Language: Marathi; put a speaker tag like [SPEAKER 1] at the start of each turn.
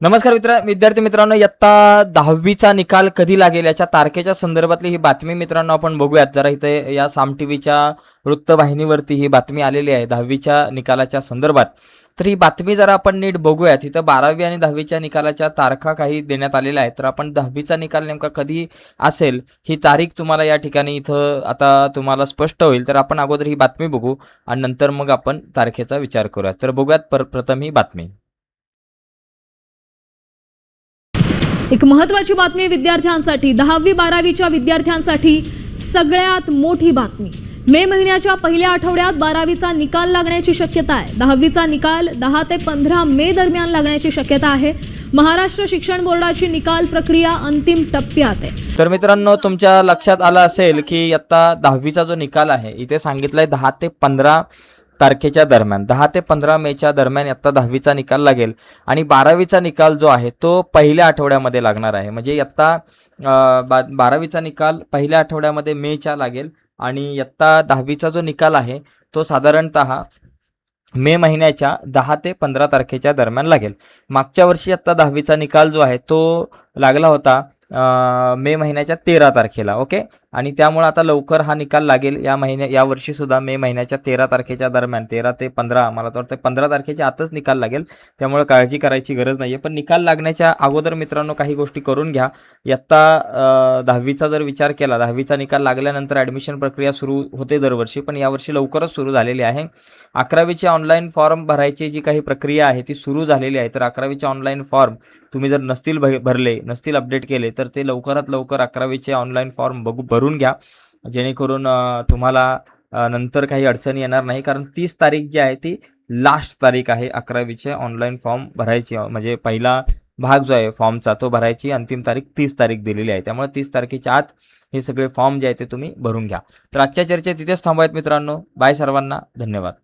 [SPEAKER 1] नमस्कार विद्यार्थी मित्रांनो, इयत्ता 10वीचा निकाल कधी लागेल याच्या तारखेच्या संदर्भातली ही बातमी मित्रांनो आपण बघूयात. जरा इथे या साम टीव्हीच्या वृत्तवाहिनीवरती ही बातमी आलेली आहे 10वीच्या निकालाच्या संदर्भात. तर ही बातमी जरा आपण नीट बघूयात. इथं 12वी आणि 10वीच्या निकालाच्या तारखा काही देण्यात आलेल्या आहेत. तर आपण 10वीचा निकाल नेमका कधी असेल ही तारीख तुम्हाला या ठिकाणी इथं आता तुम्हाला स्पष्ट होईल. तर आपण अगोदर ही बातमी बघू आणि नंतर मग आपण तारखेचा विचार करूयात. तर बघूयात प्रथम ही बातमी.
[SPEAKER 2] एक महत्त्वाची बातमी विद्यार्थ्यांसाठी, 10वी 12वीच्या विद्यार्थ्यांसाठी सगळ्यात मोठी बातमी. मे महिन्याच्या पहिल्या आठवड्यात 12वीचा निकाल लागण्याची शक्यता आहे. 10वीचा निकाल 10 ते 15 मे दरम्यान लागण्याची शक्यता आहे. महाराष्ट्र शिक्षण बोर्डाची निकाल प्रक्रिया अंतिम टप्प्यात आहे.
[SPEAKER 1] तर मित्रांनो, तुमच्या लक्षात आलं असेल की आता 10वीचा जो निकाल आहे इथे सांगितलंय 10 ते 15 तारखेच्या दरम्यान, 10 ते 15 मेच्या दरम्यान आता 10वीचा निकाल लागेल आणि 12वीचा निकाल जो आहे तो पहिल्या आठवड्यामध्ये लागणार आहे. म्हणजे आता 12वीचा निकाल पहिल्या आठवड्यामध्ये मेच्या लागेल आणि आता 10वीचा जो निकाल आहे तो साधारणतः मे महिन्याच्या 10 ते 15 तारखेच्या दरम्यान लागेल. मागच्या वर्षी आता 10वीचा निकाल जो आहे तो लागला होता मे महिन्याच्या 13 तारखेला. ओके, आणि त्यामुळे आता लवकर हा निकाल लागेल. या वर्षी सुद्धा मे महिन्याच्या 13 तारखेच्या दरम्यान, 13 ते 15, मला तर वाटतं 15 तारखेच्या आतच निकाल लागेल. त्यामुळे काळजी करायची गरज नाही आहे. पण निकाल लागण्याच्या अगोदर मित्रांनो काही गोष्टी करून घ्या. इयत्ता 10वीचा जर विचार केला, 10वीचा निकाल लागल्यानंतर ॲडमिशन प्रक्रिया सुरू होते दरवर्षी, पण यावर्षी लवकरच सुरू झालेली आहे. 11वीचे ऑनलाईन फॉर्म भरायची जी काही प्रक्रिया आहे ती सुरू झालेली आहे. तर 11वीचे ऑनलाईन फॉर्म तुम्ही जर नसतील भरले, नसतील अपडेट केले, तर ते लवकरात लवकर 11वीचे ऑनलाईन फॉर्म भरून घ्या, जेणेकरून तुम्हाला नंतर काही अडचणी येणार नाही. कारण 30 तारीख जी आहे ती लास्ट तारीख आहे 11वीचे ऑनलाईन फॉर्म भरायची. म्हणजे पहिला भाग जो आहे फॉर्मचा तो भरायची अंतिम तारीख 30 तारीख दिलेली आहे. त्यामुळे 30 तारखेच्या आत हे सगळे फॉर्म जे आहे ते तुम्ही भरून घ्या. तर आजच्या चर्चेत तिथेच थांबूयात मित्रांनो. बाय सर्वांना, धन्यवाद.